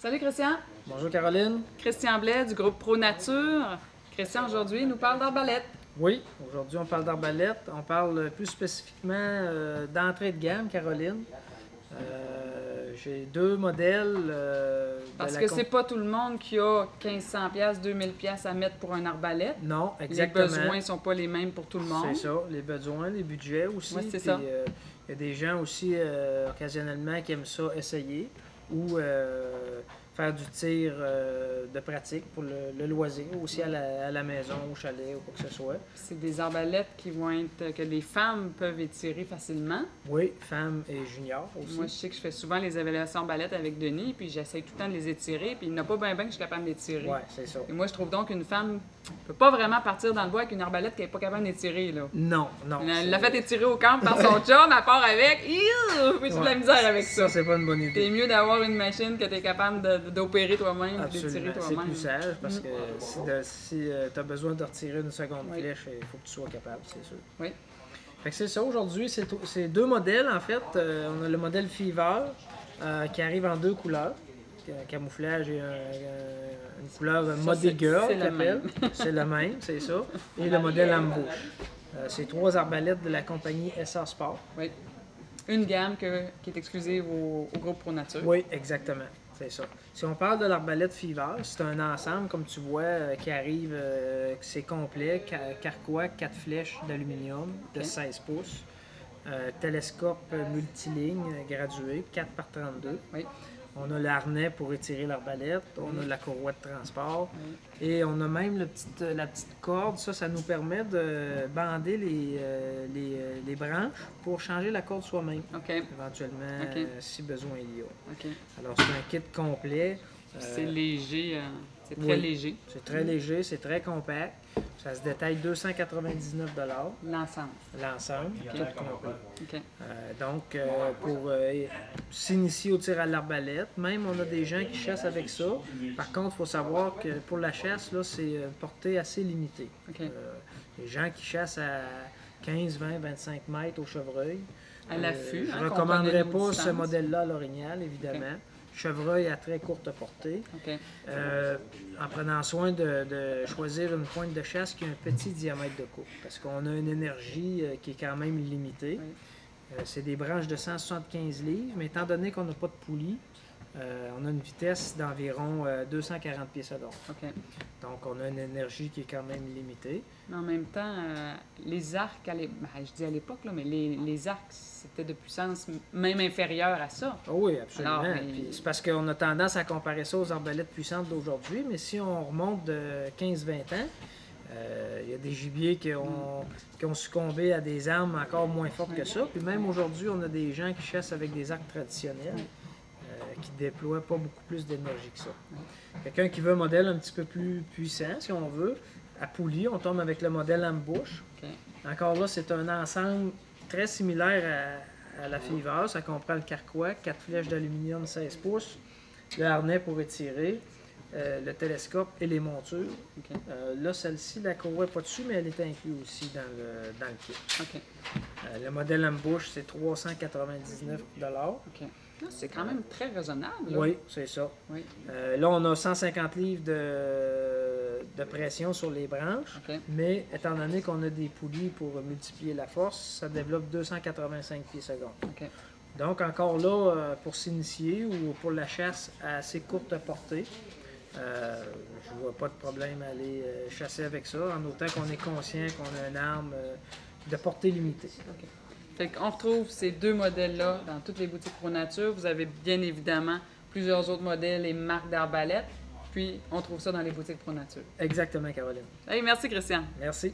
Salut Christian. Bonjour Caroline. Christian Blais du groupe Pro Nature. Christian aujourd'hui nous parle d'arbalète. Oui, aujourd'hui on parle d'arbalète. On parle plus spécifiquement d'entrée de gamme, Caroline. J'ai deux modèles. Parce que c'est pas tout le monde qui a 1500$, 2000$ à mettre pour un arbalète. Non, exactement. Les besoins sont pas les mêmes pour tout le monde. C'est ça, les besoins, les budgets aussi. Oui, c'est ça. Il y a des gens aussi, occasionnellement, qui aiment ça essayer ou faire du tir de pratique pour le loisir, aussi à la maison, au chalet ou quoi que ce soit. C'est des arbalètes qui vont être que les femmes peuvent étirer facilement. Oui, femmes et juniors aussi. Moi, je sais que je fais souvent les évaluations arbalètes avec Denis, puis j'essaie tout le temps de les étirer, puis il n'y en a pas bien que je suis capable d'étirer. Oui, c'est ça. Et moi, je trouve donc qu'une femme ne peut pas vraiment partir dans le bois avec une arbalète qu'elle n'est pas capable d'étirer, là. Non, non. Elle l'a fait étirer au camp par son chum, elle part avec. Puis tu de la misère avec ça. Ça, c'est pas une bonne idée. C'est mieux d'avoir une machine que tu es capable d'opérer toi-même et d'étirer toi-même. C'est plus sage parce que si tu as besoin de retirer une seconde flèche, il faut que tu sois capable, c'est sûr. Oui. Fait que c'est ça, aujourd'hui, c'est deux modèles en fait. On a le modèle Fever qui arrive en deux couleurs. Camouflage et une couleur Muddy Girl qu'on appelle. C'est le même, c'est ça. Et le modèle Ambush. C'est trois arbalètes de la compagnie SA Sport. Oui. Une gamme qui est exclusive au groupe Pro Nature. Oui, exactement. C'est ça. Si on parle de l'arbalète Fever, c'est un ensemble, comme tu vois, qui arrive, c'est complet, carquois, 4 flèches d'aluminium de 16 pouces, télescope multiligne gradué, 4 par 32. Oui. On a le harnais pour étirer l'arbalète, on a la courroie de transport et on a même la petite corde. Ça nous permet de bander les branches pour changer la corde soi-même, éventuellement, si besoin il y a. Alors c'est un kit complet. C'est léger, c'est très léger. C'est très léger, c'est très compact. Ça se détaille 299 $. L'ensemble. L'ensemble, tout complet. OK. Donc, pour s'initier au tir à l'arbalète, même on a des gens qui chassent avec ça. Par contre, il faut savoir que pour la chasse, là, c'est une portée assez limitée. Les gens qui chassent à 15, 20, 25 mètres au chevreuil. À l'affût. Je ne recommanderais pas ce modèle-là à l'orignal, évidemment. Chevreuil à très courte portée. En prenant soin de choisir une pointe de chasse qui a un petit diamètre de coupe, parce qu'on a une énergie qui est quand même limitée. C'est des branches de 175 livres, mais étant donné qu'on n'a pas de poulie, on a une vitesse d'environ 240 pieds secondes. Donc, on a une énergie qui est quand même limitée. Mais en même temps, les arcs, je dis à l'époque, mais les arcs, c'était de puissance même inférieure à ça. Oui, absolument. C'est parce qu'on a tendance à comparer ça aux arbalètes puissantes d'aujourd'hui, mais si on remonte de 15-20 ans, il y a des gibiers qui ont succombé à des armes encore moins fortes que ça. Puis même aujourd'hui, on a des gens qui chassent avec des arcs traditionnels. Qui déploie pas beaucoup plus d'énergie que ça. Quelqu'un qui veut un modèle un petit peu plus puissant, si on veut, à poulie, on tombe avec le modèle Ambush. Encore là, c'est un ensemble très similaire à la Fever. Ça comprend le carquois, 4 flèches d'aluminium 16 pouces, le harnais pour étirer, le télescope et les montures. Là, celle-ci, la courroie n'est pas dessus, mais elle est inclue aussi dans le kit. Le modèle Ambush, c'est 399 $. C'est quand même très raisonnable. Là. Oui, c'est ça. Là, on a 150 livres de pression sur les branches, mais étant donné qu'on a des poulies pour multiplier la force, ça développe 285 pieds secondes. Donc, encore là, pour s'initier ou pour la chasse à assez courte portée, je ne vois pas de problème à aller chasser avec ça, en autant qu'on est conscient qu'on a une arme de portée limitée. On retrouve ces deux modèles-là dans toutes les boutiques Pro Nature. Vous avez bien évidemment plusieurs autres modèles et marques d'arbalètes. Puis, on trouve ça dans les boutiques Pro Nature. Exactement, Caroline. Hey, merci, Christian. Merci.